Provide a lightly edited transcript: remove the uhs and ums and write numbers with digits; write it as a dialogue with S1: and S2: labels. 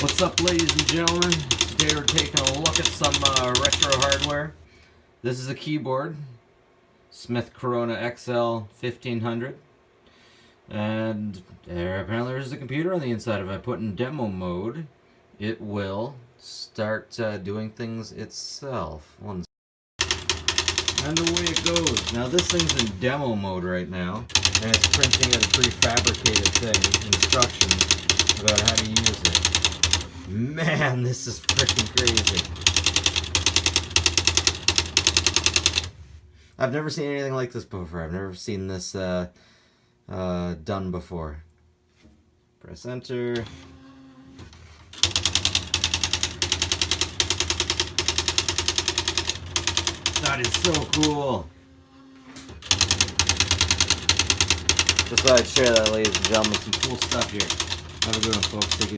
S1: What's up, ladies and gentlemen? Today we're taking a look at some retro hardware. This is a keyboard, Smith Corona XL1500, and apparently there's a computer on the inside. If I put in demo mode, it will start doing things itself. And away it goes. Now this thing's in demo mode right now, and it's printing out a prefabricated thing, instructions about how to use it. Man, this is freaking crazy. I've never seen anything like this before. I've never seen this done before. Press enter. That is so cool. Just thought I'd share that, ladies and gentlemen. Some cool stuff here. Have a good one, folks. Take it.